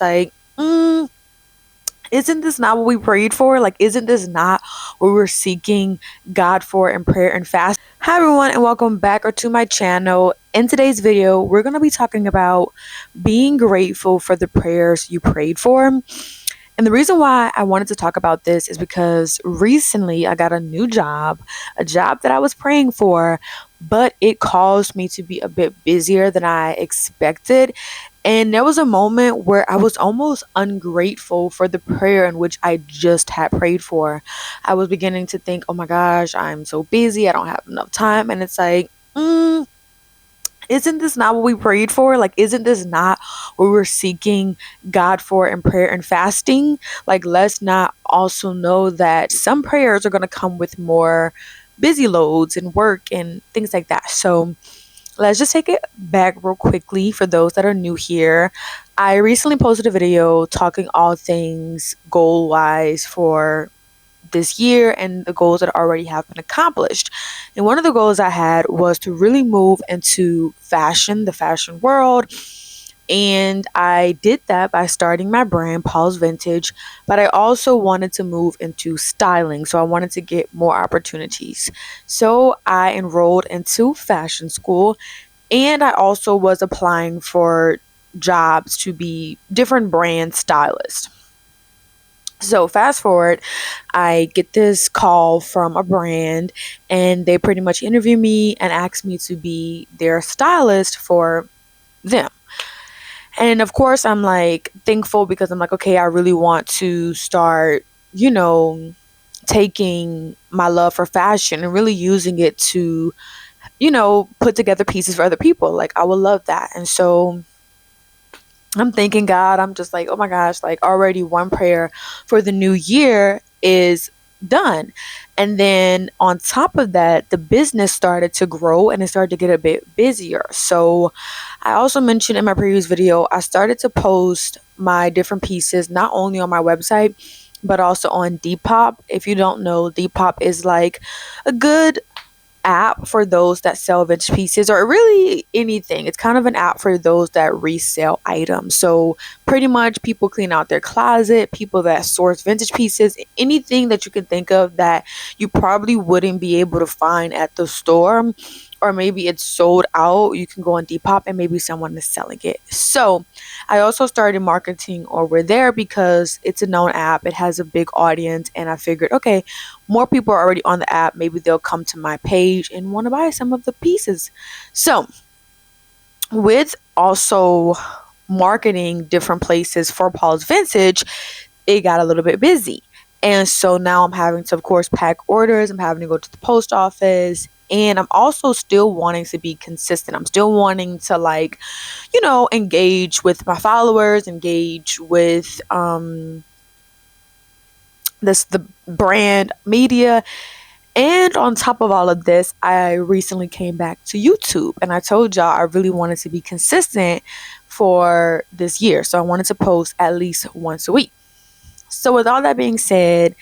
like, isn't this not what we prayed for? Like, isn't this not what we were seeking God for in prayer and fast? Hi, everyone, and welcome back or to my channel. In today's video, we're going to be talking about being grateful for the prayers you prayed for. And the reason why I wanted to talk about this is because recently I got a new job, a job that I was praying for, but it caused me to be a bit busier than I expected. And there was a moment where I was almost ungrateful for the prayer in which I just had prayed for. I was beginning to think, oh my gosh, I'm so busy, I don't have enough time. And it's like, isn't this not what we prayed for? Like, isn't this not what we were seeking God for in prayer and fasting? Like, let's not also know that some prayers are going to come with more busy loads and work and things like that. So, let's just take it back real quickly for those that are new here. I recently posted a video talking all things goal wise for this year and the goals that already have been accomplished. And one of the goals I had was to really move into fashion, the fashion world. And I did that by starting my brand, Paul's Vintage, but I also wanted to move into styling. So I wanted to get more opportunities. So I enrolled into fashion school, and I also was applying for jobs to be different brand stylist. So fast forward, I get this call from a brand, and they pretty much interview me and ask me to be their stylist for them. And of course, I'm like thankful because I'm like, okay, I really want to start, taking my love for fashion and really using it to, put together pieces for other people. Like, I would love that. And so I'm thanking God. I'm just like, oh my gosh, like already one prayer for the new year is done. And then on top of that, the business started to grow and it started to get a bit busier. So I also mentioned in my previous video, I started to post my different pieces, not only on my website, but also on Depop. If you don't know, Depop is like a good app for those that sell vintage pieces or really anything. It's kind of an app for those that resell items. So pretty much people clean out their closet, people that source vintage pieces, anything that you can think of that you probably wouldn't be able to find at the store, or maybe it's sold out. You can go on Depop and maybe someone is selling it. So I also started marketing over there because it's a known app. It has a big audience, and I figured, okay, more people are already on the app. Maybe they'll come to my page and want to buy some of the pieces. So with also marketing different places for Paul's Vintage, it got a little bit busy. And so now I'm having to, of course, pack orders. I'm having to go to the post office. And I'm also still wanting to be consistent. I'm still wanting to, like, engage with my followers, engage with the brand media. And on top of all of this, I recently came back to YouTube, and I told y'all I really wanted to be consistent for this year. So I wanted to post at least once a week. So with all that being said,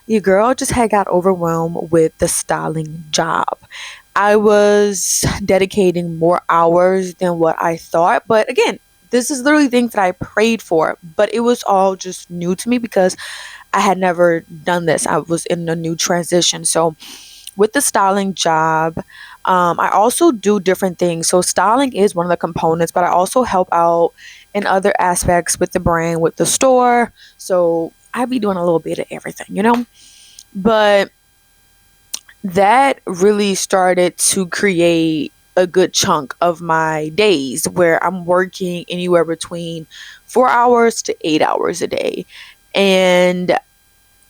your girl just had got overwhelmed with the styling job. I was dedicating more hours than what I thought. But again, this is literally things that I prayed for, but it was all just new to me because I had never done this. I was in a new transition. So with the styling job, I also do different things. So styling is one of the components, but I also help out in other aspects with the brand, with the store. So I be doing a little bit of everything. But that really started to create a good chunk of my days where I'm working anywhere between 4 hours to 8 hours a day. And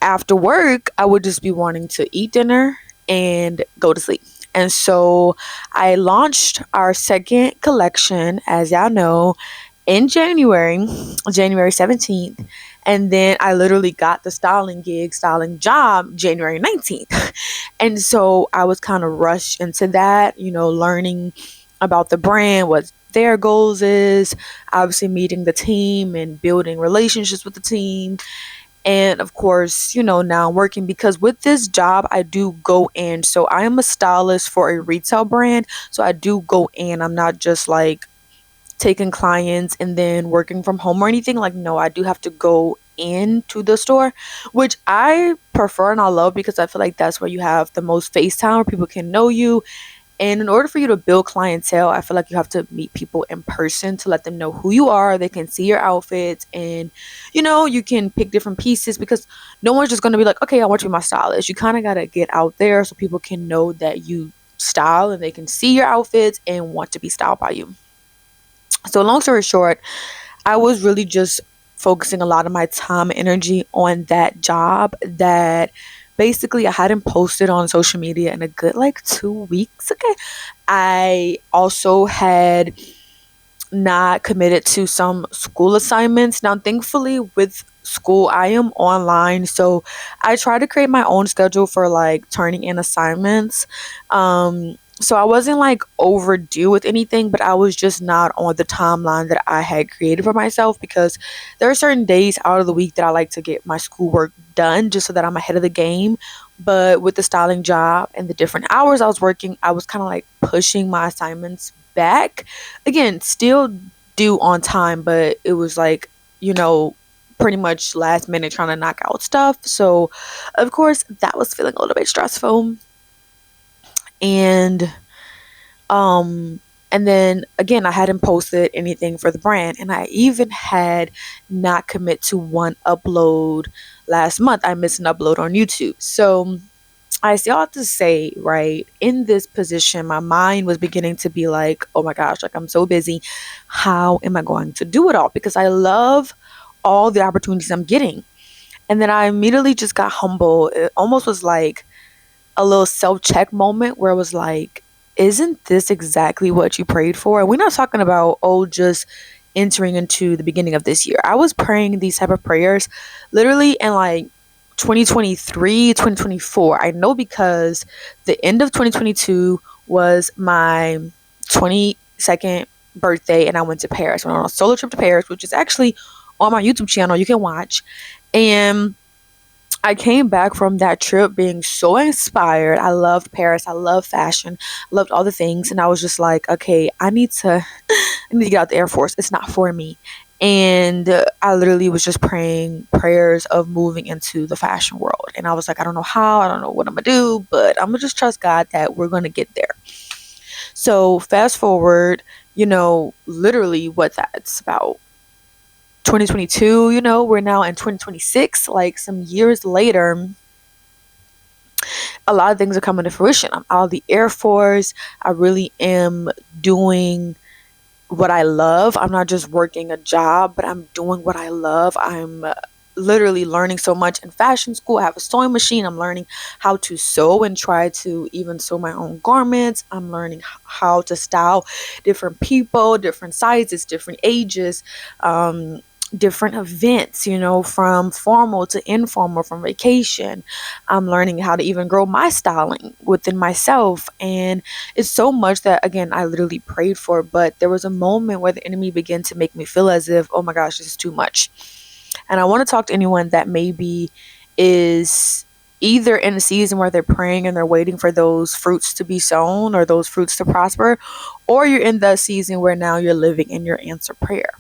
after work, I would just be wanting to eat dinner and go to sleep. And so I launched our second collection, as y'all know, in January 17th. And then I literally got the styling job January 19th. And so I was kind of rushed into that, learning about the brand, what their goals is, obviously meeting the team and building relationships with the team. And of course, now I'm working because with this job, I do go in. So I am a stylist for a retail brand. So I do go in. I'm not just like taking clients and then working from home or anything. Like, no, I do have to go into the store, which I prefer and I love because I feel like that's where you have the most face time where people can know you. And in order for you to build clientele, I feel like you have to meet people in person to let them know who you are. They can see your outfits and, you can pick different pieces because no one's just going to be like, okay, I want you to be my stylist. You kind of got to get out there so people can know that you style and they can see your outfits and want to be styled by you. So, long story short, I was really just focusing a lot of my time and energy on that job that basically I hadn't posted on social media in a good like 2 weeks. Okay. I also had not committed to some school assignments. Now, thankfully, with school, I am online. So I try to create my own schedule for like turning in assignments. So I wasn't like overdue with anything, but I was just not on the timeline that I had created for myself because there are certain days out of the week that I like to get my schoolwork done just so that I'm ahead of the game. But with the styling job and the different hours I was working, I was kind of like pushing my assignments back. Again, still due on time, but it was like, pretty much last minute trying to knock out stuff. So, of course, that was feeling a little bit stressful. And um and then again, I hadn't posted anything for the brand, and I even had not commit to one upload last month. I missed an upload on YouTube. So I still have to say, right, in this position, my mind was beginning to be like, oh my gosh, like I'm so busy. How am I going to do it all? Because I love all the opportunities I'm getting. And then I immediately just got humble. It almost was like a little self-check moment where it was like, isn't this exactly what you prayed for? And we're not talking about, oh, just entering into the beginning of this year. I was praying these type of prayers literally in like 2023, 2024. I know because the end of 2022 was my 22nd birthday and I went to Paris. I went on a solo trip to Paris, which is actually on my YouTube channel. You can watch. And I came back from that trip being so inspired. I loved Paris. I love fashion. I loved all the things. And I was just like, okay, I need to get out the Air Force. It's not for me. And I literally was just praying prayers of moving into the fashion world. And I was like, I don't know how, I don't know what I'm going to do, but I'm going to just trust God that we're going to get there. So fast forward, literally what that's about 2022, we're now in 2026, like some years later. A lot of things are coming to fruition. I'm out of the Air Force. I really am doing what I love. I'm not just working a job, but I'm doing what I love. I'm literally learning so much in fashion school. I have a sewing machine. I'm learning how to sew and try to even sew my own garments. I'm learning how to style different people, different sizes, different ages, different events, from formal to informal, from vacation. I'm learning how to even grow my styling within myself. And it's so much that, again, I literally prayed for. But there was a moment where the enemy began to make me feel as if, oh my gosh, this is too much. And I want to talk to anyone that maybe is either in a season where they're praying and they're waiting for those fruits to be sown or those fruits to prosper, or you're in the season where now you're living in your answer prayer.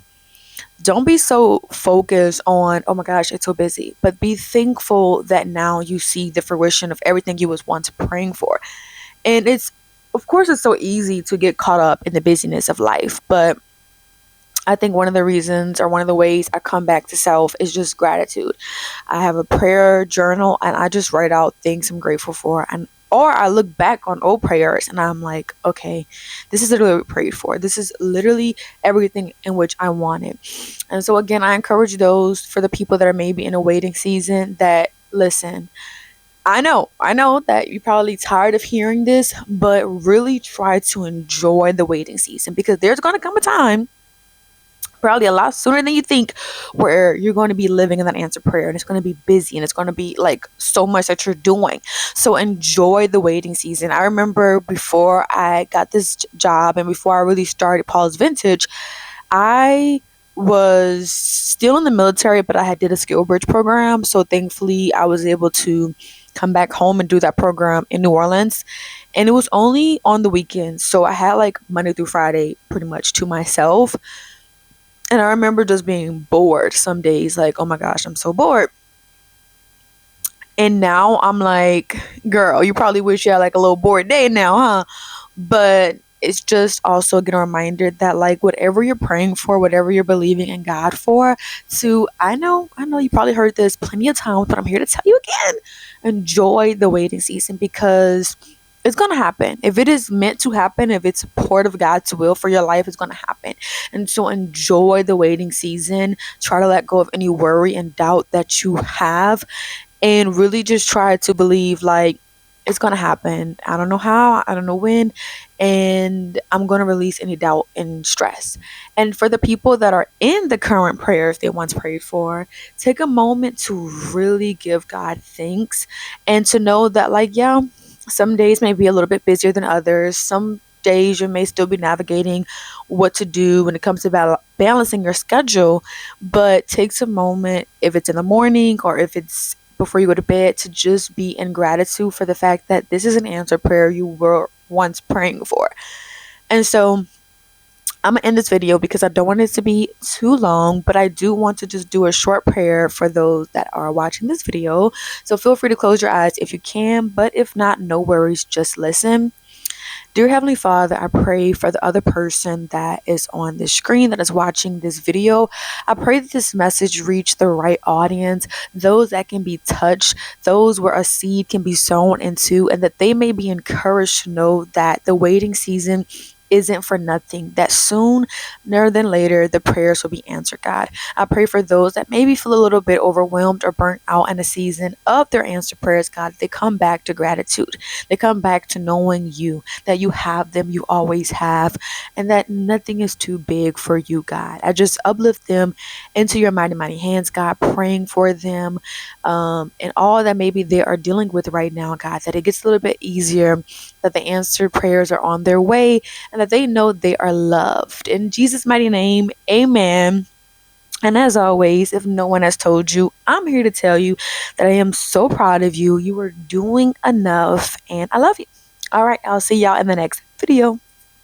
Don't be so focused on, oh my gosh, it's so busy, but be thankful that now you see the fruition of everything you was once praying for. And of course, it's so easy to get caught up in the busyness of life, but I think one of the reasons or one of the ways I come back to self is just gratitude. I have a prayer journal and I just write out things I'm grateful for, or I look back on old prayers and I'm like, okay, this is literally what we prayed for. This is literally everything in which I wanted. And so again, I encourage those, for the people that are maybe in a waiting season, that listen, I know that you're probably tired of hearing this, but really try to enjoy the waiting season, because there's going to come a time, probably a lot sooner than you think, where you're going to be living in that answer prayer, and it's going to be busy and it's going to be like so much that you're doing. So enjoy the waiting season. I remember before I got this job and before I really started Paul's Vintage, I was still in the military, but I had did a skill bridge program. So thankfully I was able to come back home and do that program in New Orleans. And it was only on the weekends. So I had like Monday through Friday pretty much to myself. And I remember just being bored some days, like, oh my gosh, I'm so bored. And now I'm like, girl, you probably wish you had like a little bored day now, huh? But it's just also getting a reminder that like whatever you're praying for, whatever you're believing in God for, to I know you probably heard this plenty of times, but I'm here to tell you again, enjoy the waiting season because it's gonna happen. If it is meant to happen, if it's part of God's will for your life, it's gonna happen. And so enjoy the waiting season. Try to let go of any worry and doubt that you have and really just try to believe like it's gonna happen. I don't know how, I don't know when, and I'm gonna release any doubt and stress. And for the people that are in the current prayers they once prayed for, take a moment to really give God thanks and to know that like yeah, some days may be a little bit busier than others. Some days you may still be navigating what to do when it comes to balancing your schedule, but take a moment, if it's in the morning or if it's before you go to bed, to just be in gratitude for the fact that this is an answered prayer you were once praying for. And so I'm gonna end this video because I don't want it to be too long, but I do want to just do a short prayer for those that are watching this video. So feel free to close your eyes if you can, but if not, no worries, just listen. Dear Heavenly Father, I pray for the other person that is on the screen that is watching this video. I pray that this message reach the right audience, those that can be touched, those where a seed can be sown into, and that they may be encouraged to know that the waiting season isn't for nothing, that sooner than later the prayers will be answered, God. I pray for those that maybe feel a little bit overwhelmed or burnt out in a season of their answered prayers, God. They come back to gratitude. They come back to knowing you, that you have them, you always have, and that nothing is too big for you, God. I just uplift them into your mighty, mighty hands, God, praying for them and all that maybe they are dealing with right now, God, that it gets a little bit easier, that the answered prayers are on their way, and that they know they are loved. In Jesus' mighty name, amen. And as always, if no one has told you, I'm here to tell you that I am so proud of you. You are doing enough, and I love you. All right, I'll see y'all in the next video.